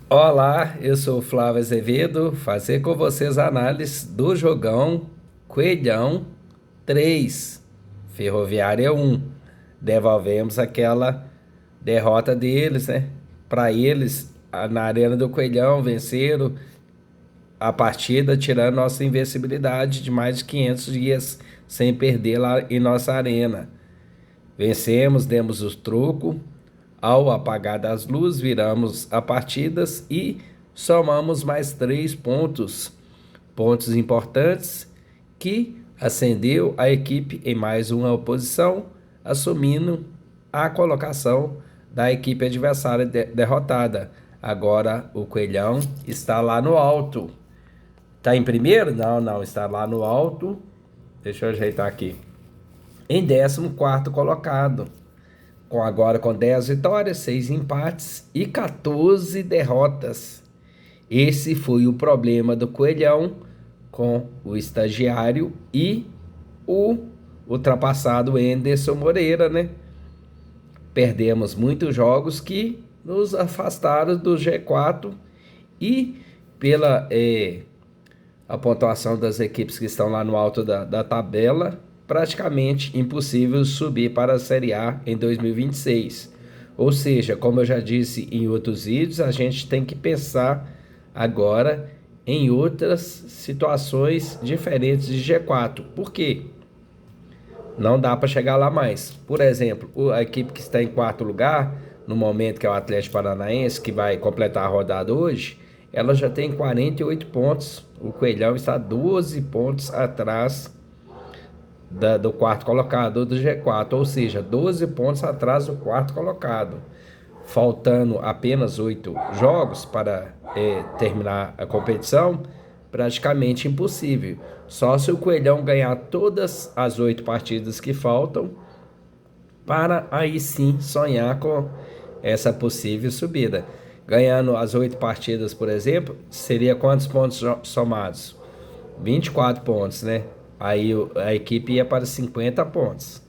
Olá, eu sou o Flávio Azevedo, fazer com vocês a análise do jogão Coelhão 3, Ferroviária 1. Devolvemos aquela derrota deles, né? Para eles, na Arena do Coelhão, venceram a partida, tirando nossa invencibilidade de mais de 500 dias sem perder lá em nossa arena. Vencemos, demos o troco. Ao apagar das luzes, viramos a partidas e somamos mais 3 pontos. Pontos importantes que ascendeu a equipe em mais uma posição, assumindo a colocação da equipe adversária derrotada. Agora o Coelhão está lá no alto. Está em primeiro? Não, não, está lá no alto. Deixa eu ajeitar aqui. Em 14º colocado, com 10 vitórias, 6 empates e 14 derrotas. Esse foi o problema do Coelhão com o estagiário e o ultrapassado Enderson Moreira, né? Perdemos muitos jogos que nos afastaram do G4 e pela a pontuação das equipes que estão lá no alto da tabela, praticamente impossível subir para a Série A em 2026. Ou seja, como eu já disse em outros vídeos, a gente tem que pensar agora em outras situações diferentes de G4. Por quê? Não dá para chegar lá mais. Por exemplo, a equipe que está em quarto lugar, no momento que é o Atlético Paranaense, que vai completar a rodada hoje, ela já tem 48 pontos. O Coelhão está 12 pontos atrás do quarto colocado, do G4, ou seja, 12 pontos atrás do quarto colocado. Faltando apenas 8 jogos para terminar a competição, praticamente impossível. Só se o Coelhão ganhar todas as 8 partidas que faltam, para aí sim sonhar com essa possível subida. Ganhando as 8 partidas, por exemplo, seria quantos pontos somados? 24 pontos, né? Aí a equipe ia para 50 pontos.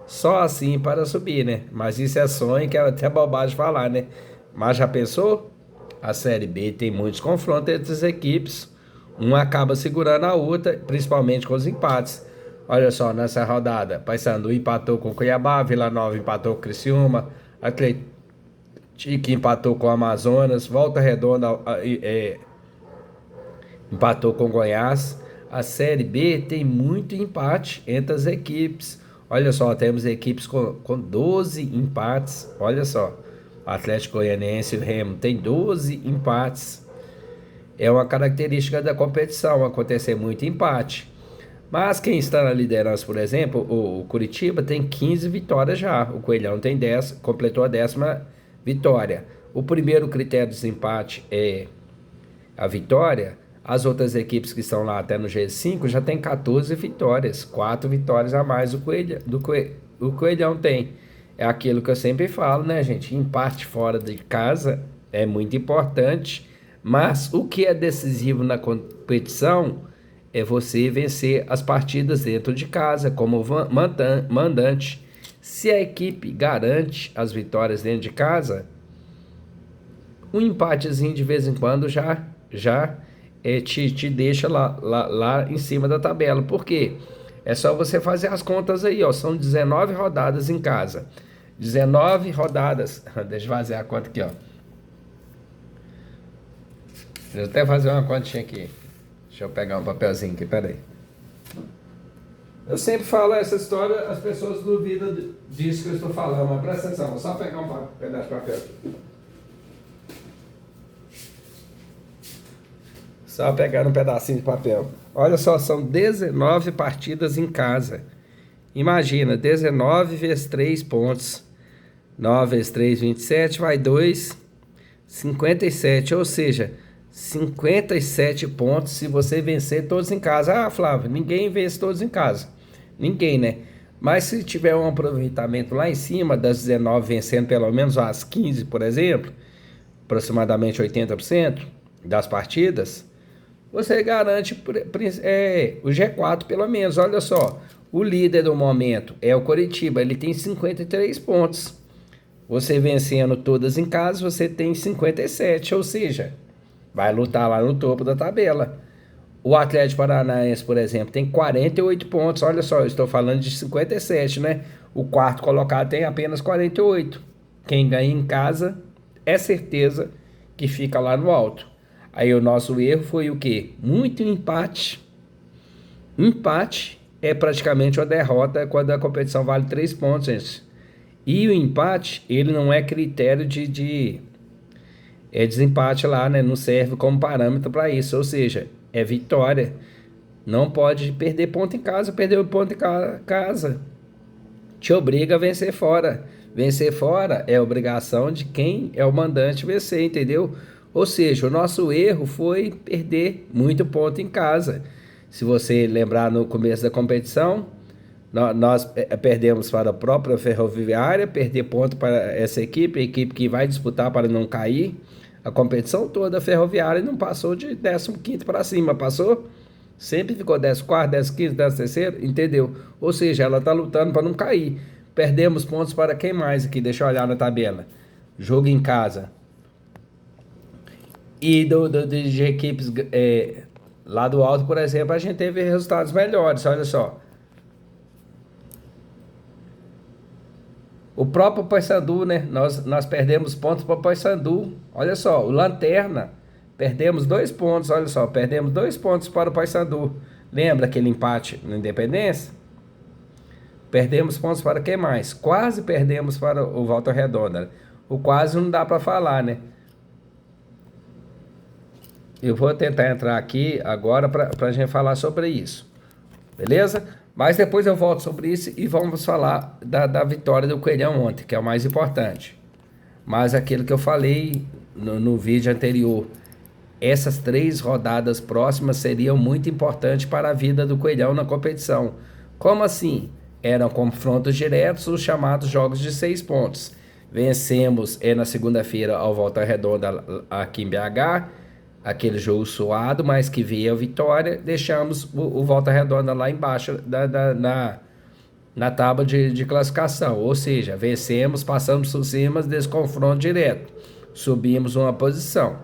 Só assim para subir, né? Mas isso é sonho, que é até bobagem falar, né? Mas já pensou? A Série B tem muitos confrontos entre as equipes. Uma acaba segurando a outra, principalmente com os empates. Olha só, nessa rodada, Paysandu empatou com o Cuiabá, Vila Nova empatou com o Criciúma, Atlético empatou com o Amazonas, Volta Redonda empatou com o Goiás. A Série B tem muito empate entre as equipes. Olha só, temos equipes com 12 empates. Olha só, o Atlético Goianiense e o Remo tem 12 empates. É uma característica da competição acontecer muito empate. Mas quem está na liderança, por exemplo, o Curitiba tem 15 vitórias já. O Coelhão tem 10, completou a 10ª vitória. O primeiro critério de desempate é a vitória. As outras equipes que estão lá até no G5 já tem 14 vitórias, 4 vitórias a mais o Coelhão tem. É aquilo que eu sempre falo, né, gente? Empate fora de casa é muito importante, mas o que é decisivo na competição é você vencer as partidas dentro de casa, como mandante. Se a equipe garante as vitórias dentro de casa, um empatezinho de vez em quando já te deixa lá em cima da tabela. Por quê? É só você fazer as contas aí, ó. São 19 rodadas em casa. 19 rodadas. Deixa eu fazer a conta aqui, ó. Deixa eu até fazer uma continha aqui. Deixa eu pegar um papelzinho aqui, peraí. Eu sempre falo essa história, as pessoas duvidam disso que eu estou falando, mas presta atenção, vou só pegar um pedaço de papel aqui. Só pegar um pedacinho de papel. Olha só, são 19 partidas em casa. Imagina, 19 vezes 3 pontos. 9 vezes 3, 27, vai 2, 57. Ou seja, 57 pontos se você vencer todos em casa. Ah, Flávio, ninguém vence todos em casa. Ninguém, né? Mas se tiver um aproveitamento lá em cima, das 19 vencendo pelo menos as 15, por exemplo, aproximadamente 80% das partidas, você garante o G4 pelo menos. Olha só, o líder do momento é o Coritiba, ele tem 53 pontos. Você vencendo todas em casa, você tem 57, ou seja, vai lutar lá no topo da tabela. O Atlético Paranaense, por exemplo, tem 48 pontos. Olha só, eu estou falando de 57, né? O quarto colocado tem apenas 48. Quem ganha em casa é certeza que fica lá no alto. Aí o nosso erro foi o quê? Muito empate. Empate é praticamente uma derrota quando a competição vale 3 pontos, gente. E o empate, ele não é critério de desempate lá, né? Não serve como parâmetro para isso. Ou seja, é vitória. Não pode perder ponto em casa. Perder ponto em casa te obriga a vencer fora. Vencer fora é obrigação de quem é o mandante vencer, entendeu? Ou seja, o nosso erro foi perder muito ponto em casa. Se você lembrar no começo da competição, nós perdemos para a própria Ferroviária, perder ponto para essa equipe, a equipe que vai disputar para não cair. A competição toda a Ferroviária não passou de 15º para cima, passou? Sempre ficou 14º, 15º, 13º, entendeu? Ou seja, ela está lutando para não cair. Perdemos pontos para quem mais aqui? Deixa eu olhar na tabela. Jogo em casa. E de equipes lá do alto, por exemplo, a gente teve resultados melhores, olha só. O próprio Paysandu, né? Nós perdemos pontos para o Paysandu. Olha só, o Lanterna, perdemos 2 pontos, olha só, perdemos 2 pontos para o Paysandu. Lembra aquele empate na Independência? Perdemos pontos para quem mais? Quase perdemos para o Volta Redonda. O quase não dá para falar, né? Eu vou tentar entrar aqui agora para a gente falar sobre isso. Beleza? Mas depois eu volto sobre isso e vamos falar da vitória do Coelhão ontem, que é o mais importante. Mas aquilo que eu falei no vídeo anterior, essas 3 rodadas próximas seriam muito importantes para a vida do Coelhão na competição. Como assim? Eram confrontos diretos, os chamados jogos de 6 pontos. Vencemos na segunda-feira ao Volta Redonda aqui em BH, aquele jogo suado, mas que veio a vitória. Deixamos o Volta Redonda lá embaixo na tábua de classificação, ou seja, vencemos, passamos por cima desse confronto direto, subimos uma posição,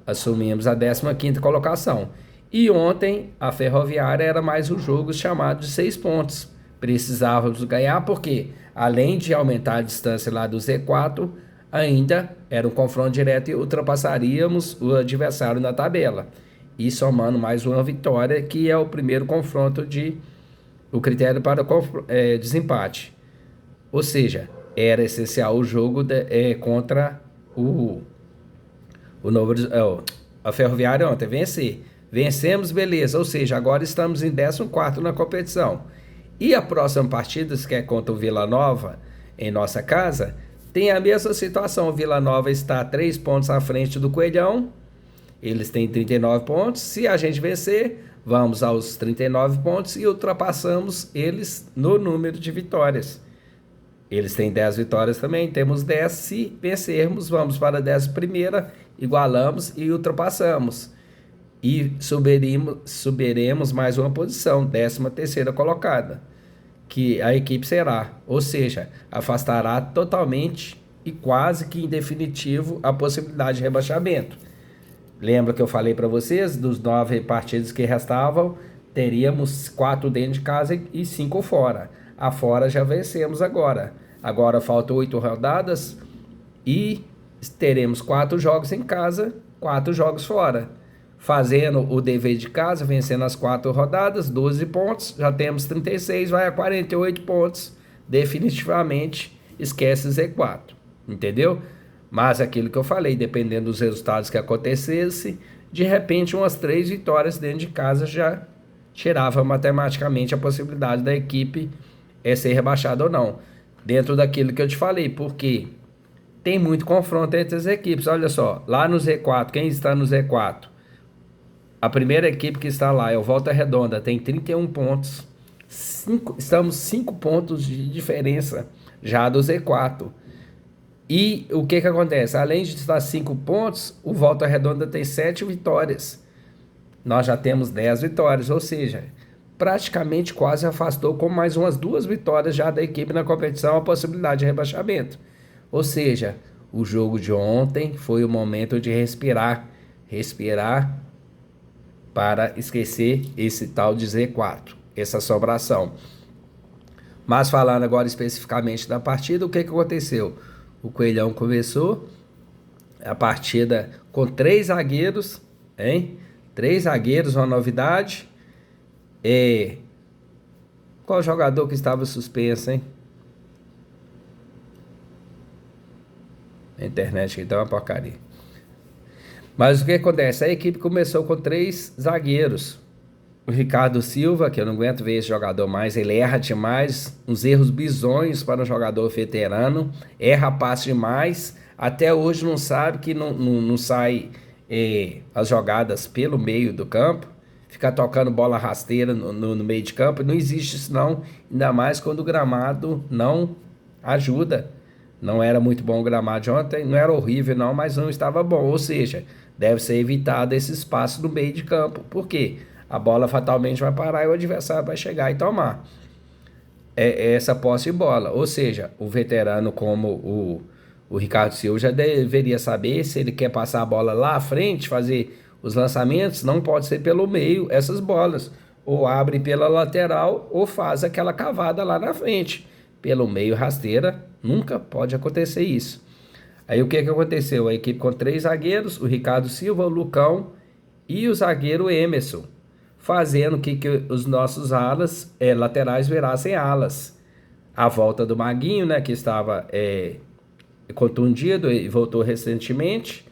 assumimos a 15ª colocação. E ontem a Ferroviária era mais um jogo chamado de 6 pontos. Precisávamos ganhar porque, além de aumentar a distância lá do Z4, ainda era um confronto direto e ultrapassaríamos o adversário na tabela. E somando mais uma vitória, que é o primeiro confronto o critério para desempate. Ou seja, era essencial o jogo contra a Ferroviária ontem, vencer. Vencemos, beleza, ou seja, agora estamos em 14º na competição. E a próxima partida, que é contra o Vila Nova, em nossa casa, tem a mesma situação. O Vila Nova está 3 pontos à frente do Coelhão, eles têm 39 pontos. Se a gente vencer, vamos aos 39 pontos e ultrapassamos eles no número de vitórias. Eles têm 10 vitórias também, temos 10. Se vencermos, vamos para a 11ª, igualamos e ultrapassamos. E subiremos mais uma posição, 13ª colocada, que a equipe será, ou seja, afastará totalmente e quase que em definitivo a possibilidade de rebaixamento. Lembra que eu falei para vocês, dos 9 partidos que restavam, teríamos 4 dentro de casa e 5 fora. A fora já vencemos agora. Agora faltam 8 rodadas e teremos 4 jogos em casa, 4 jogos fora. Fazendo o dever de casa, vencendo as 4 rodadas, 12 pontos, já temos 36, vai a 48 pontos. Definitivamente esquece Z4, entendeu? Mas aquilo que eu falei, dependendo dos resultados que acontecesse, de repente umas 3 vitórias dentro de casa já tirava matematicamente a possibilidade da equipe ser rebaixada ou não. Dentro daquilo que eu te falei, porque tem muito confronto entre as equipes. Olha só, lá no Z4, quem está no Z4? A primeira equipe que está lá é o Volta Redonda, tem 31 pontos. Estamos 5 pontos de diferença já do Z4. E o que acontece? Além de estar 5 pontos, o Volta Redonda tem 7 vitórias. Nós já temos 10 vitórias, ou seja, praticamente quase afastou com mais umas 2 vitórias já da equipe na competição a possibilidade de rebaixamento. Ou seja, o jogo de ontem foi o momento de respirar, respirar para esquecer esse tal de Z4, essa assombração. Mas falando agora especificamente da partida, o que aconteceu? O Coelhão começou a partida com 3 zagueiros, hein? 3 zagueiros, uma novidade. Qual jogador que estava suspenso, hein? A internet aqui tá uma porcaria. Mas o que acontece? A equipe começou com 3 zagueiros. O Ricardo Silva, que eu não aguento ver esse jogador mais, ele erra demais, uns erros bizonhos para um jogador veterano, erra passe demais, até hoje não sabe que não sai as jogadas pelo meio do campo, fica tocando bola rasteira no meio de campo, não existe isso não, ainda mais quando o gramado não ajuda. Não era muito bom o gramado de ontem, não era horrível não, mas não estava bom, ou seja, deve ser evitado esse espaço no meio de campo. Por quê? A bola fatalmente vai parar e o adversário vai chegar e tomar essa posse de bola. Ou seja, o veterano como o Ricardo Silva já deveria saber se ele quer passar a bola lá à frente, fazer os lançamentos, não pode ser pelo meio essas bolas. Ou abre pela lateral ou faz aquela cavada lá na frente. Pelo meio rasteira, nunca pode acontecer isso. Aí o que aconteceu? A equipe com 3 zagueiros, o Ricardo Silva, o Lucão e o zagueiro Emerson, fazendo que os nossos alas, laterais virassem alas. A volta do Maguinho, né, que estava contundido e voltou recentemente,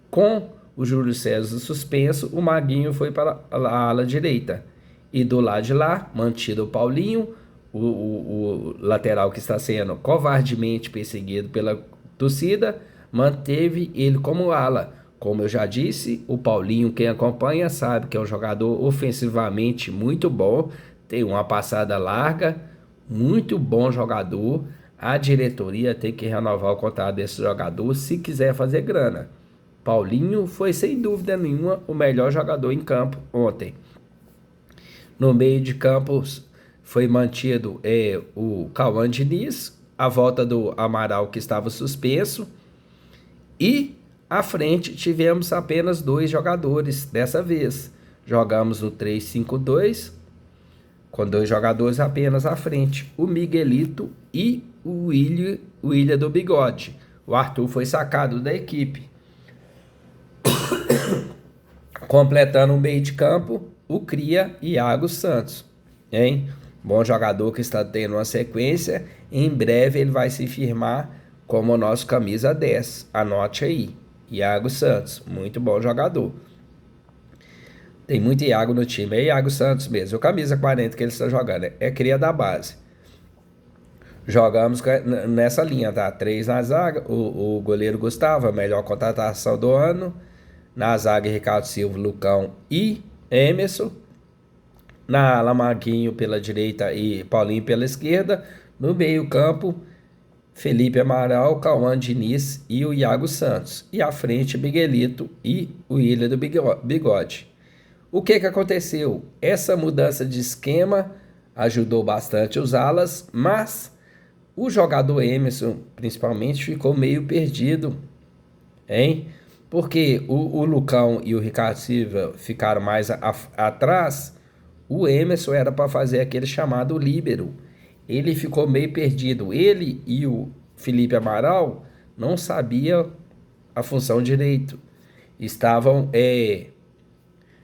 com o Júlio César suspenso, o Maguinho foi para a ala direita. E do lado de lá, mantido o Paulinho, o lateral que está sendo covardemente perseguido pela torcida, manteve ele como ala. Como eu já disse, o Paulinho, quem acompanha, sabe que é um jogador ofensivamente muito bom, tem uma passada larga, muito bom jogador. A diretoria tem que renovar o contrato desse jogador se quiser fazer grana. Paulinho foi, sem dúvida nenhuma, o melhor jogador em campo ontem. No meio de campo foi mantido o Cauã Diniz, a volta do Amaral, que estava suspenso, e à frente tivemos apenas 2 jogadores dessa vez. Jogamos no 3-5-2, com 2 jogadores apenas à frente, o Miguelito e o William do Bigode. O Arthur foi sacado da equipe. Completando o meio de campo, o Cria e Iago Santos, hein? Bom jogador que está tendo uma sequência. Em breve ele vai se firmar como o nosso camisa 10. Anote aí. Iago Santos, muito bom jogador. Tem muito Iago no time. É Iago Santos mesmo. O camisa 40 que ele está jogando é cria da base. Jogamos nessa linha, tá? 3 na zaga. O goleiro Gustavo, a melhor contratação do ano. Na zaga, Ricardo Silva, Lucão e Emerson. Na ala, Maguinho pela direita e Paulinho pela esquerda. No meio campo, Felipe Amaral, Cauã Diniz e o Iago Santos. E à frente, Miguelito e o William do Bigode. O que aconteceu? Essa mudança de esquema ajudou bastante os alas, mas o jogador Emerson, principalmente, ficou meio perdido, hein? Porque o Lucão e o Ricardo Silva ficaram mais atrás. O Emerson era para fazer aquele chamado líbero. Ele ficou meio perdido. Ele e o Felipe Amaral não sabiam a função direito. Estavam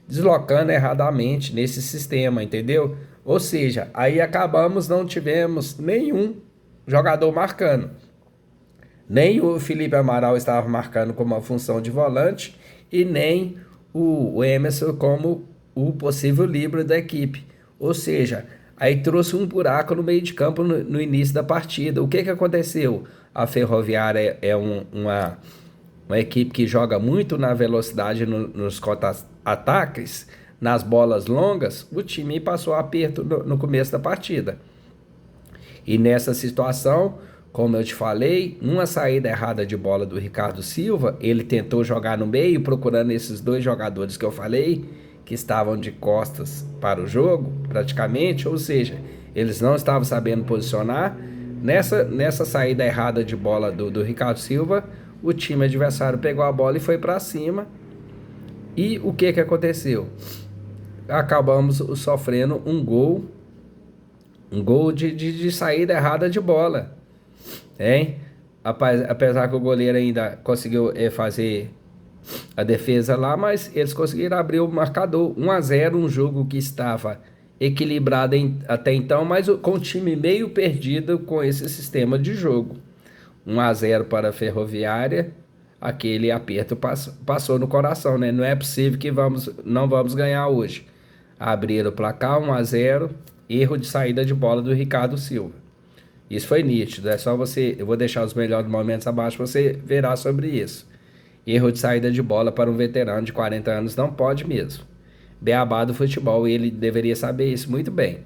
deslocando erradamente nesse sistema, entendeu? Ou seja, aí acabamos, não tivemos nenhum jogador marcando. Nem o Felipe Amaral estava marcando como uma função de volante e nem o Emerson como o possível líbero da equipe. Ou seja, aí trouxe um buraco no meio de campo no início da partida. O que aconteceu? A Ferroviária é uma equipe que joga muito na velocidade nos contra-ataques, nas bolas longas. O time passou aperto no começo da partida. E nessa situação, como eu te falei, numa saída errada de bola do Ricardo Silva, ele tentou jogar no meio, procurando esses 2 jogadores que eu falei, que estavam de costas para o jogo, praticamente, ou seja, eles não estavam sabendo posicionar, Nessa saída errada de bola do Ricardo Silva, o time adversário pegou a bola e foi para cima. E o que aconteceu? Acabamos sofrendo um gol de saída errada de bola, hein? Apesar que o goleiro ainda conseguiu fazer a defesa lá, mas eles conseguiram abrir o marcador 1-0, um jogo que estava equilibrado até então, mas com o time meio perdido com esse sistema de jogo. 1-0 para a Ferroviária, aquele aperto passou no coração, né? Não é possível que não vamos ganhar hoje. Abriram o placar 1-0, erro de saída de bola do Ricardo Silva. Isso foi nítido, é só você, eu vou deixar os melhores momentos abaixo, você verá sobre isso. Erro de saída de bola para um veterano de 40 anos não pode mesmo. Beabá do futebol, ele deveria saber isso muito bem.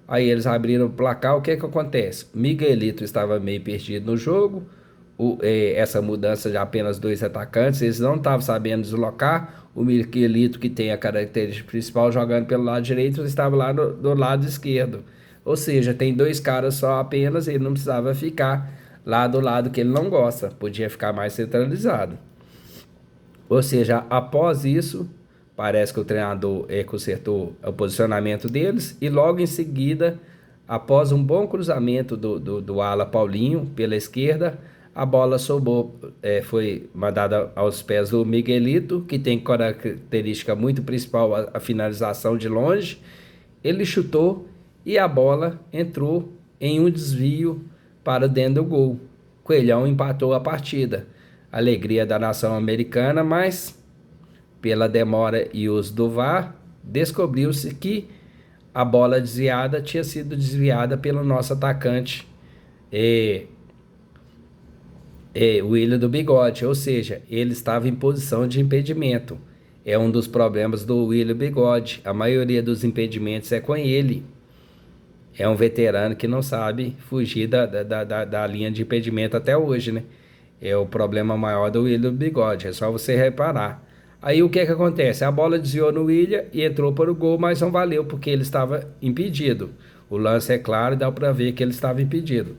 Aí eles abriram o placar, o que acontece? Miguelito estava meio perdido no jogo, essa mudança de apenas 2 atacantes, eles não estavam sabendo deslocar. O Miguelito, que tem a característica principal jogando pelo lado direito, estava lá do lado esquerdo. Ou seja, tem 2 caras só apenas, ele não precisava ficar lá do lado que ele não gosta, podia ficar mais centralizado. Ou seja, após isso, parece que o treinador consertou o posicionamento deles e logo em seguida, após um bom cruzamento do ala Paulinho pela esquerda, a bola foi mandada aos pés do Miguelito, que tem característica muito principal a finalização de longe. Ele chutou e a bola entrou em um desvio para dentro do gol. Coelhão empatou a partida. Alegria da nação americana, mas pela demora e uso do VAR, descobriu-se que a bola desviada tinha sido desviada pelo nosso atacante William do Bigode, ou seja, ele estava em posição de impedimento. É um dos problemas do William Bigode, a maioria dos impedimentos é com ele. É um veterano que não sabe fugir da linha de impedimento até hoje, né? É o problema maior do William Bigode, é só você reparar. Aí o que acontece? A bola desviou no William e entrou para o gol, mas não valeu porque ele estava impedido. O lance é claro, dá para ver que ele estava impedido.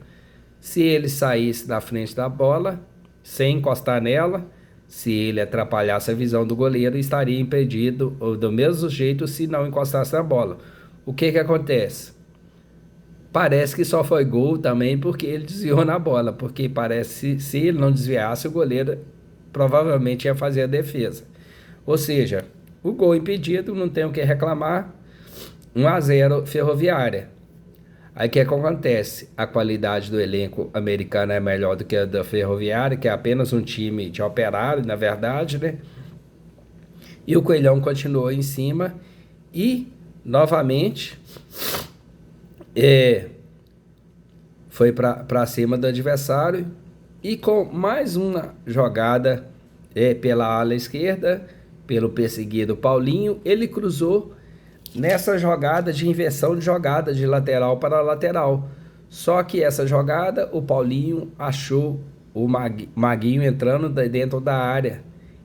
Se ele saísse da frente da bola, sem encostar nela, se ele atrapalhasse a visão do goleiro, estaria impedido do mesmo jeito se não encostasse na bola. O que acontece? Parece que só foi gol também porque ele desviou na bola, porque parece que se ele não desviasse, o goleiro provavelmente ia fazer a defesa. Ou seja, o gol impedido, não tem o que reclamar, 1-0 Ferroviária. Aí o que acontece? A qualidade do elenco americano é melhor do que a da Ferroviária, que é apenas um time de operário, na verdade, né? E o Coelhão continuou em cima e, novamente, foi para cima do adversário e com mais uma jogada pela ala esquerda, pelo perseguido Paulinho, ele cruzou nessa jogada de inversão de jogada de lateral para lateral. Só que essa jogada, o Paulinho achou o Maguinho entrando dentro da área.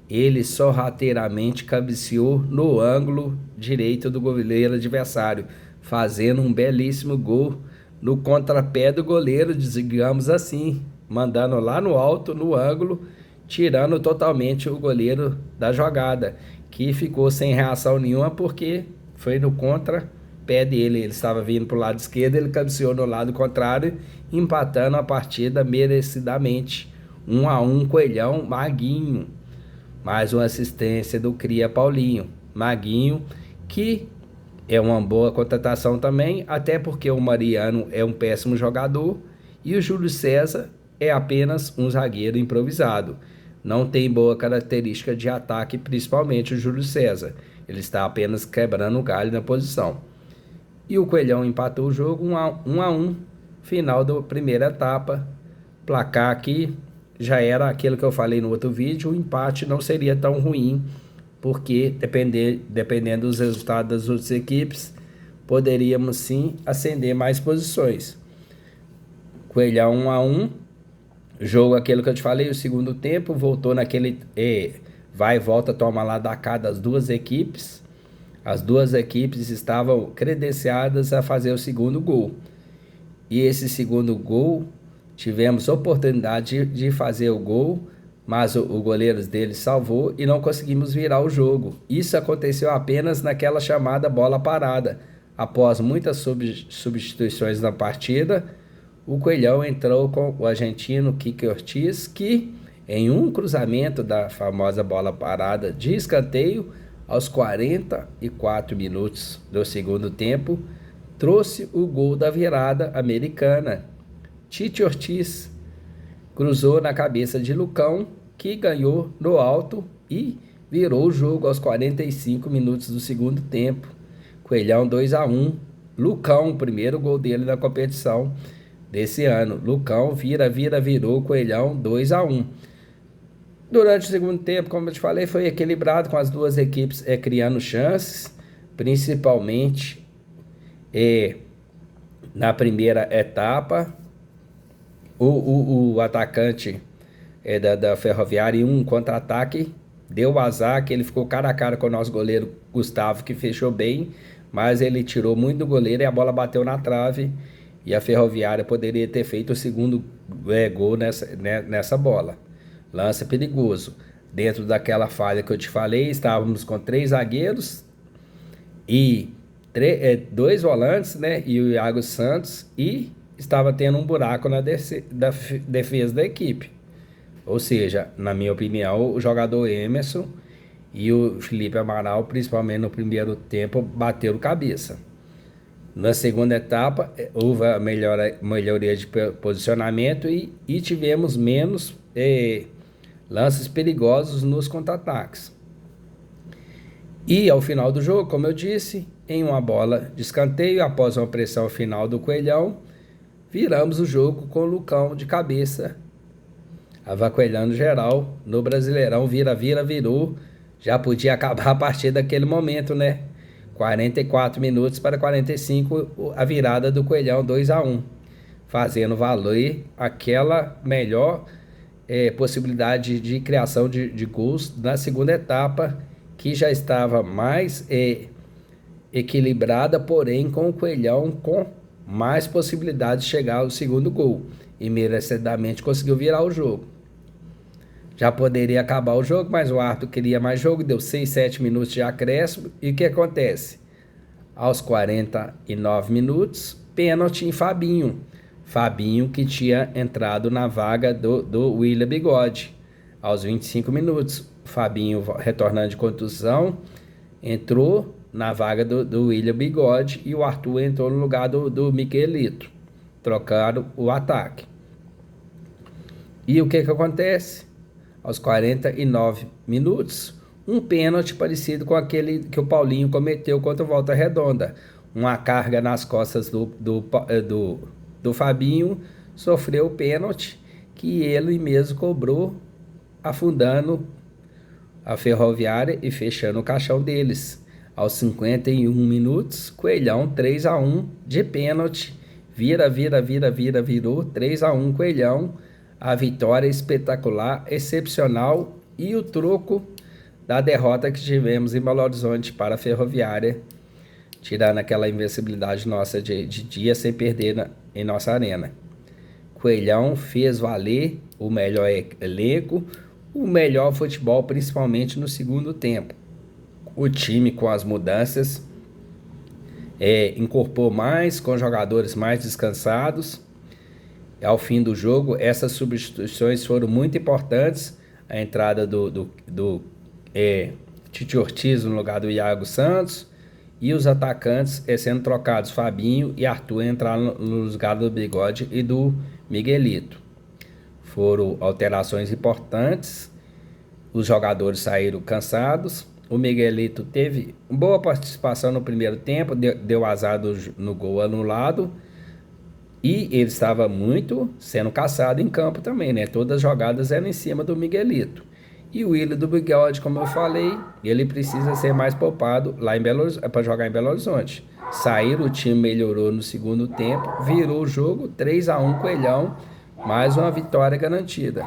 Ele sorrateiramente cabeceou no ângulo direito do goleiro adversário, fazendo um belíssimo gol no contrapé do goleiro, digamos assim, mandando lá no alto, no ângulo, tirando totalmente o goleiro da jogada, que ficou sem reação nenhuma porque foi no contrapé dele. Ele estava vindo para o lado esquerdo, ele cabeceou no lado contrário, empatando a partida merecidamente. 1-1, Coelhão, Maguinho. Mais uma assistência do cria Paulinho. Maguinho, que é uma boa contratação também, até porque o Mariano é um péssimo jogador e o Júlio César é apenas um zagueiro improvisado. Não tem boa característica de ataque, principalmente o Júlio César. Ele está apenas quebrando o galho na posição. E o Coelhão empatou o jogo 1-1, final da primeira etapa. Placar aqui já era aquilo que eu falei no outro vídeo, o empate não seria tão ruim, porque dependendo dos resultados das outras equipes, poderíamos sim ascender mais posições. Coelhão 1-1, jogo aquele que eu te falei, o segundo tempo, voltou naquele vai e volta, toma lá da cá das duas equipes. As duas equipes estavam credenciadas a fazer o segundo gol. e esse segundo gol, tivemos oportunidade de fazer o gol, mas o goleiro deles salvou e não conseguimos virar o jogo. Isso aconteceu apenas naquela chamada bola parada. Após muitas substituições na partida, o Coelhão entrou com o argentino Quique Ortiz, que em um cruzamento da famosa bola parada de escanteio, aos 44 minutos do segundo tempo, trouxe o gol da virada americana. Tite Ortiz cruzou na cabeça de Lucão, que ganhou no alto e virou o jogo aos 45 minutos do segundo tempo. Coelhão 2-1. Lucão, o primeiro gol dele na competição desse ano. Lucão virou Coelhão 2-1. Durante o segundo tempo, como eu te falei, foi equilibrado, com as duas equipes criando chances, principalmente na primeira etapa. O atacante da Ferroviária, em um contra-ataque, deu azar, que ele ficou cara a cara com o nosso goleiro Gustavo, que fechou bem, mas ele tirou muito do goleiro e a bola bateu na trave, e a Ferroviária poderia ter feito o segundo gol nessa bola. Lance perigoso. Dentro daquela falha que eu te falei, estávamos com 3 zagueiros e 2 volantes, né? E o Iago Santos, e estava tendo um buraco na defesa da equipe. Ou seja, na minha opinião, o jogador Emerson e o Felipe Amaral, principalmente no primeiro tempo, bateram cabeça. Na segunda etapa, houve a melhoria de posicionamento e tivemos menos lances perigosos nos contra-ataques. E ao final do jogo, como eu disse, em uma bola de escanteio, após uma pressão final do Coelhão, viramos o jogo com o Lucão de cabeça, avacoelhando geral no Brasileirão. Virou. Já podia acabar a partir daquele momento, né? 44 minutos para 45, a virada do Coelhão 2-1, fazendo valer aquela melhor possibilidade de criação de gols na segunda etapa, que já estava mais equilibrada, porém com o Coelhão com mais possibilidade de chegar ao segundo gol, e merecidamente conseguiu virar o jogo. Já poderia acabar o jogo, mas o árbitro queria mais jogo, deu 6, 7 minutos de acréscimo, e o que acontece? Aos 49 minutos, pênalti em Fabinho. Fabinho, que tinha entrado na vaga do William Bigode. Aos 25 minutos, Fabinho, retornando de contusão, entrou na vaga do William Bigode, e o Arthur entrou no lugar do Miguelito. Trocaram o ataque. E o que acontece? Aos 49 minutos, um pênalti parecido com aquele que o Paulinho cometeu contra o Volta Redonda. Uma carga nas costas do Fabinho, sofreu o pênalti, que ele mesmo cobrou, afundando a Ferroviária e fechando o caixão deles. Aos 51 minutos, Coelhão 3-1 de pênalti. Virou 3-1 Coelhão. A vitória espetacular, excepcional, e o troco da derrota que tivemos em Belo Horizonte para a Ferroviária, tirando aquela invencibilidade nossa de dia sem perder em nossa arena. Coelhão fez valer o melhor elenco, o melhor futebol, principalmente no segundo tempo. O time, com as mudanças, incorporou mais, com jogadores mais descansados. Ao fim do jogo, essas substituições foram muito importantes. A entrada do Tite Ortiz no lugar do Iago Santos, e os atacantes sendo trocados, Fabinho e Arthur entraram no lugar do Bigode e do Miguelito. Foram alterações importantes. Os jogadores saíram cansados. O Miguelito teve boa participação no primeiro tempo, deu azar no gol anulado, e ele estava muito sendo caçado em campo também, né? Todas as jogadas eram em cima do Miguelito. E o William do Bigode, como eu falei, ele precisa ser mais poupado lá para jogar em Belo Horizonte. O time melhorou no segundo tempo, virou o jogo 3-1 Coelhão, mais uma vitória garantida.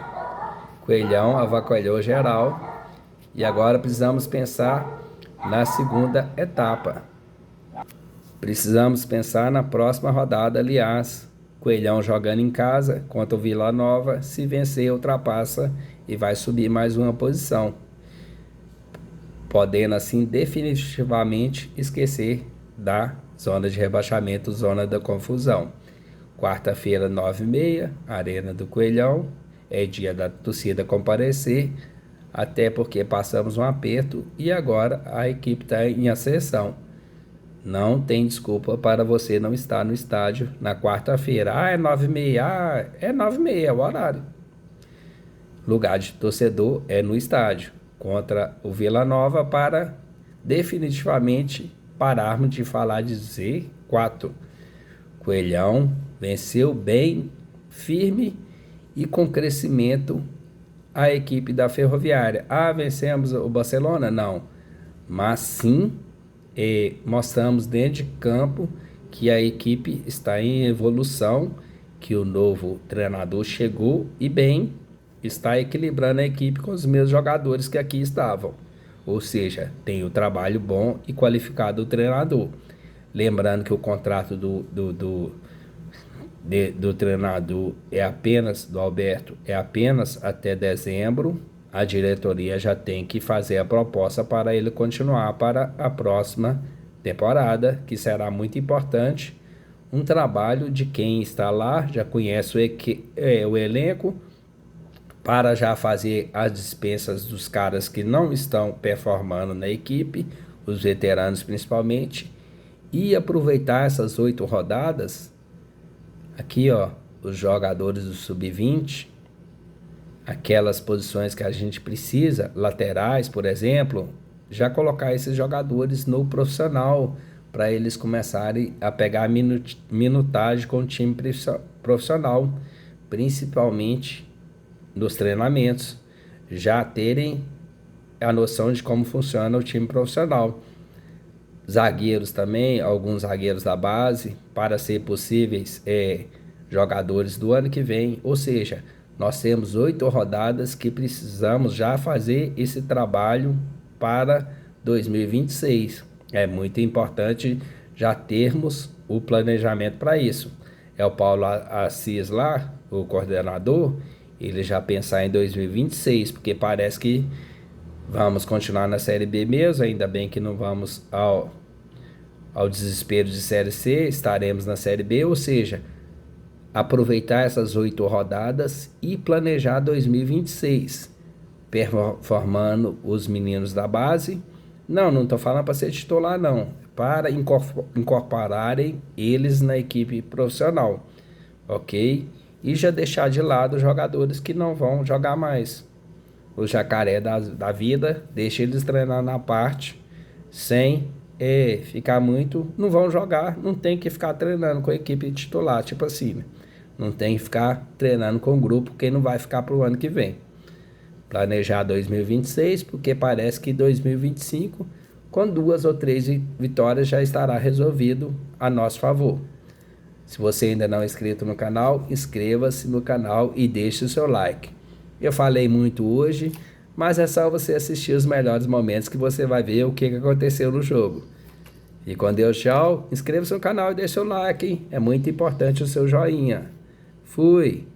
Coelhão avacoelhou geral, e agora precisamos pensar na segunda etapa. Precisamos pensar na próxima rodada, aliás. Coelhão jogando em casa contra o Vila Nova. Se vencer, ultrapassa e vai subir mais uma posição, podendo assim definitivamente esquecer da zona de rebaixamento, zona da confusão. Quarta-feira, 9h30, Arena do Coelhão. É dia da torcida comparecer, até porque passamos um aperto e agora a equipe está em ascensão. Não tem desculpa para você não estar no estádio na quarta-feira. É 9h30, é 9h30, é o horário. Lugar de torcedor é no estádio, contra o Vila Nova, para definitivamente pararmos de falar de Z4. Coelhão venceu bem, firme e com crescimento a equipe da Ferroviária. Vencemos o Barcelona? Não. Mas sim, mostramos dentro de campo que a equipe está em evolução, que o novo treinador chegou e bem, está equilibrando a equipe com os mesmos jogadores que aqui estavam. Ou seja, tem o trabalho bom e qualificado do treinador. Lembrando que o contrato do treinador é apenas, do Alberto, é apenas até dezembro. A diretoria já tem que fazer a proposta para ele continuar para a próxima temporada, que será muito importante. Um trabalho de quem está lá, já conhece o elenco, para já fazer as dispensas dos caras que não estão performando na equipe, os veteranos principalmente, e aproveitar essas 8 rodadas. Aqui, ó, os jogadores do sub-20, aquelas posições que a gente precisa, laterais, por exemplo, já colocar esses jogadores no profissional, para eles começarem a pegar minutagem com o time profissional, principalmente nos treinamentos, já terem a noção de como funciona o time profissional. Zagueiros também, alguns zagueiros da base, para ser possíveis jogadores do ano que vem. Ou seja, nós temos 8 rodadas que precisamos já fazer esse trabalho para 2026. É muito importante já termos o planejamento para isso. É o Paulo Assis lá, o coordenador, ele já pensar em 2026, porque parece que vamos continuar na Série B mesmo, ainda bem que não vamos ao desespero de Série C, estaremos na Série B, ou seja, aproveitar essas 8 rodadas e planejar 2026, formando os meninos da base. Não estou falando para ser titular não, para incorporarem eles na equipe profissional, ok? E já deixar de lado os jogadores que não vão jogar mais. O jacaré da vida, deixa eles treinar na parte, sem ficar muito, não vão jogar, não tem que ficar treinando com a equipe titular, tipo assim, né? Não tem que ficar treinando com o grupo, quem não vai ficar para o ano que vem. Planejar 2026, porque parece que 2025, com 2 ou 3 vitórias, já estará resolvido a nosso favor. Se você ainda não é inscrito no canal, inscreva-se no canal e deixe o seu like. Eu falei muito hoje, mas é só você assistir os melhores momentos que você vai ver o que aconteceu no jogo. E com Deus, tchau. Inscreva-se no canal e deixe o like, hein? É muito importante o seu joinha. Fui!